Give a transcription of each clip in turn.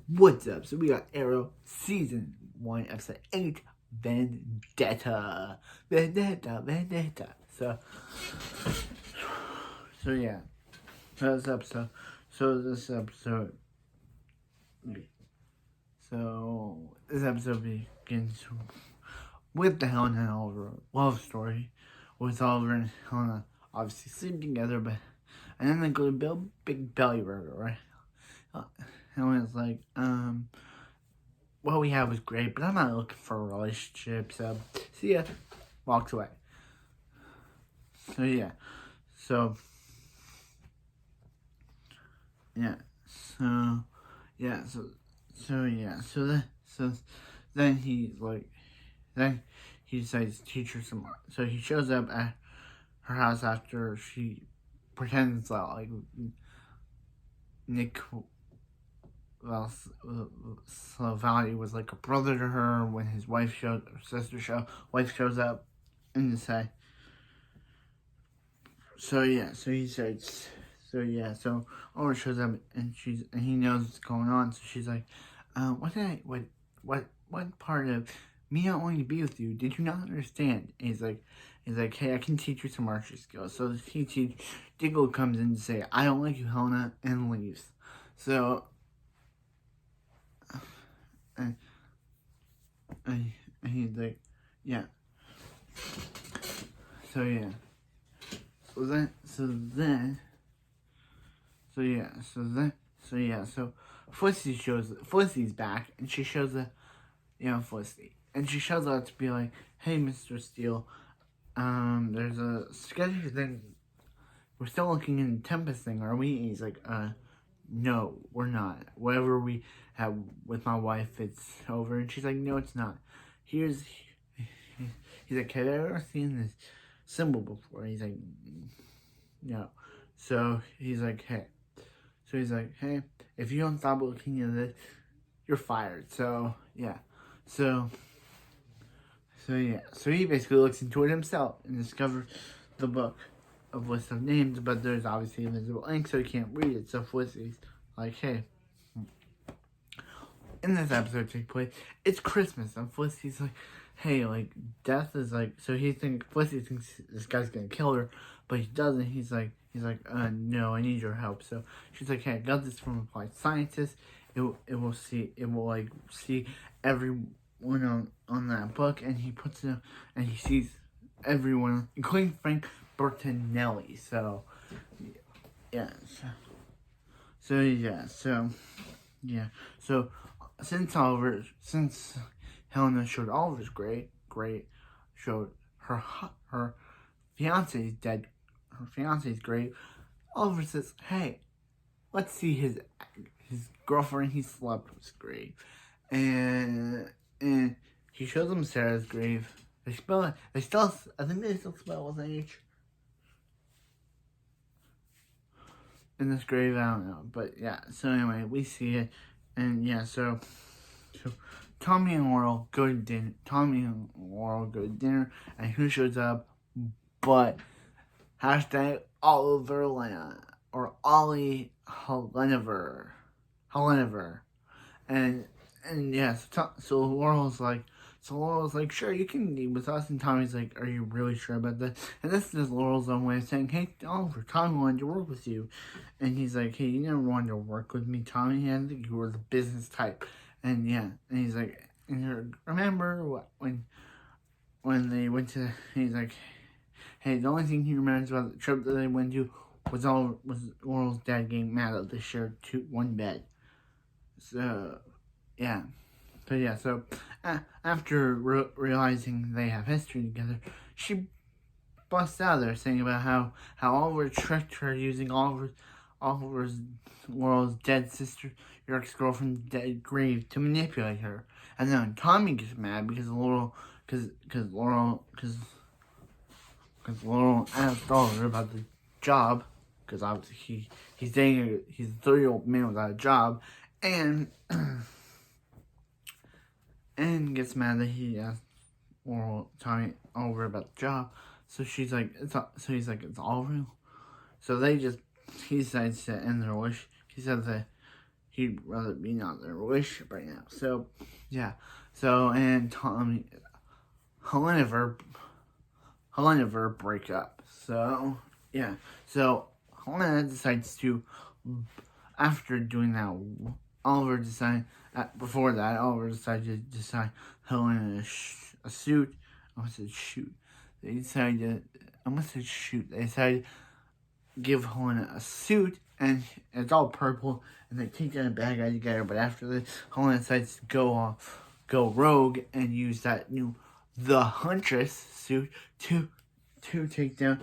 What's up? So we got Arrow Season 1, Episode 8, Vendetta. Vendetta. So yeah. So this episode, begins with the Helena and Oliver love story, with Oliver and Helena obviously sleeping together, and then they go to build Big Belly Burger, right? Helena's like, what we have was great, but I'm not looking for a relationship, so see ya. Walks away. So yeah. So yeah. So then he decides to teach her some more. So he shows up at her house after she pretends that like Nick Valley was like a brother to her when his wife shows up and to say. So Oliver shows up and he knows what's going on. So she's like, what part of me not wanting to be with you did you not understand? And he's like, hey, I can teach you some archery skills. So Diggle comes in to say, I don't like you, Helena, and leaves. So and he's like, yeah. So Fussy's back, and she shows Fussy, and she shows up to be like, hey, Mr. Steele, there's a sketchy thing. We're still looking in the Tempest thing, are we? And he's like, no, we're not. Whatever we have with my wife, it's over. And she's like, no, it's not. He's like, have I ever seen this symbol before? And he's like, no. So he's like, hey, if you don't stop looking at this, you're fired. So he basically looks into it himself and discovers the book of list of names, but there's obviously invisible ink, so he can't read it. So Fussy's like, hey. In this episode take place, it's Christmas, and Fussy's like, hey, like, death is like, so Fussy thinks this guy's gonna kill her, but he doesn't. He's like, no, I need your help. So she's like, hey, I got this from applied scientists. It will see everyone on that book, and he puts it, and he sees everyone, including Frank Bertinelli. So since Helena showed Oliver's showed her fiance's dead, her fiance's grave, Oliver says, hey, let's see his girlfriend he slept with's grave. And he shows them Sarah's grave. I think they still spell with an H. In this grave, I don't know. But yeah, so anyway, we see it. And yeah, so Tommy and Laurel go to dinner. And who shows up but hashtag Oliver Lena or Ollie Heleniver. And yeah, so Laurel's like, sure, you can eat with us. And Tommy's like, are you really sure about that? And this is Laurel's own way of saying, hey, Oliver, Tommy wanted to work with you. And he's like, hey, you never wanted to work with me, Tommy. I think you were the business type. And yeah, and he's like, and remember when they went to, he's like, hey, the only thing he remembers about the trip that they went to was Laurel's dad getting mad that they shared one bed. So yeah. So after realizing they have history together, she busts out there saying about how Oliver tricked her using Laurel's dead sister, your ex-girlfriend's dead grave to manipulate her. And then Tommy gets mad because Laurel asked Oliver about the job, because obviously he's a 30-year-old man without a job, and gets mad that he asked Tommy Oliver about the job. So he's like, it's all real. So he decides to end their relationship. He says that he'd rather be not in a relationship right now. So, yeah. So, and Helena Verb break up. So, yeah. So, Helena decides to, after doing that, Oliver decided, Oliver decided to design Helena a suit. I almost said shoot. They decided to give Helena a suit, and it's all purple, and they take down a bad guy together. But after this, Helena decides to go rogue and use that new The Huntress suit to take down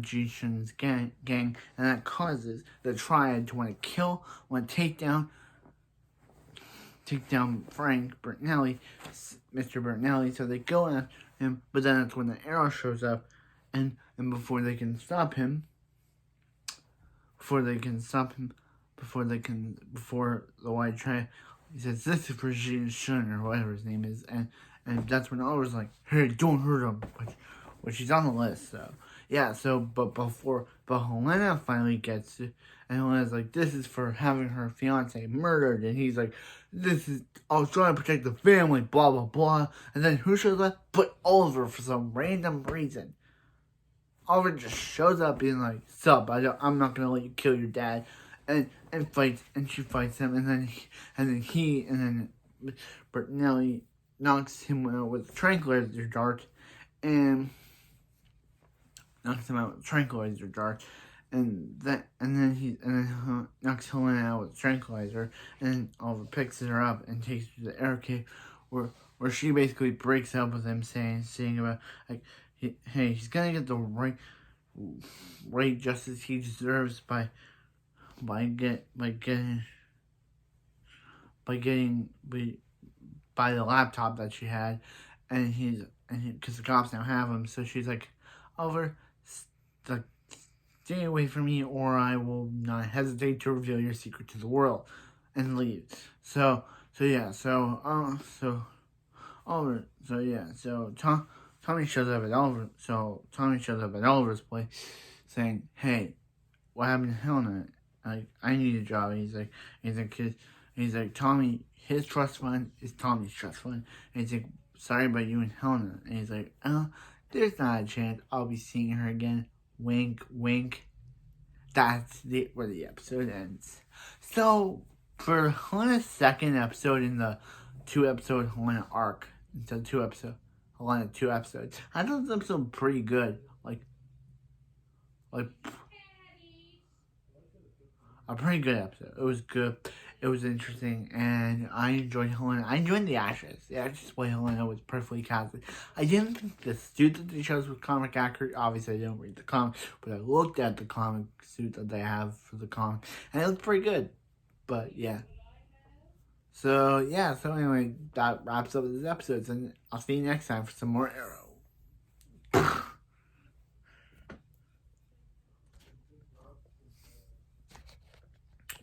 Jishin's gang, and that causes the Triad to want to take down Frank Bertinelli, Mr. Bertinelli. So they go after him, but then that's when the Arrow shows up, and before the White Triad, he says, "This is for Shun," or whatever his name is, and that's when Oliver's like, "Hey, don't hurt him," which he's on the list. So yeah, but Helena finally gets it, and Helena's like, "This is for having her fiance murdered," and he's like, I was trying to protect the family, blah blah blah. And then who shows up? But Oliver, for some random reason. Oliver just shows up being like, "Sup, I'm not gonna let you kill your dad," and she fights him, and then Bertinelli knocks him out with a tranquilizer dart, and then he knocks Helena out with a tranquilizer, and Oliver picks her up and takes her to the air cave, where she basically breaks up with him, saying about like, hey, he's gonna get the right justice he deserves by the laptop that she had, and because the cops now have him. So she's like, Oliver, stay away from me, or I will not hesitate to reveal your secret to the world, and leave. So Tommy shows up at Oliver's place, saying, "Hey, what happened to Helena? I need a job." He's like, Tommy, his trust fund is Tommy's trust fund. And he's like, "Sorry about you and Helena." And he's like, "There's not a chance I'll be seeing her again." Wink, wink. That's where the episode ends. So, for Helena's second episode in the 2-episode Helena arc, instead of 2 episodes, Helena 2 episodes, I thought this episode pretty good. Like a pretty good episode. It was good. It was interesting, and I enjoyed Helena. I enjoyed the actress. The actress play Helena was perfectly casted. I didn't think the suit that they chose was comic accurate. Obviously, I didn't read the comic, but I looked at the comic suit that they have for the comic, and it looked pretty good. But yeah. So anyway, that wraps up this episode, and I'll see you next time for some more Arrow.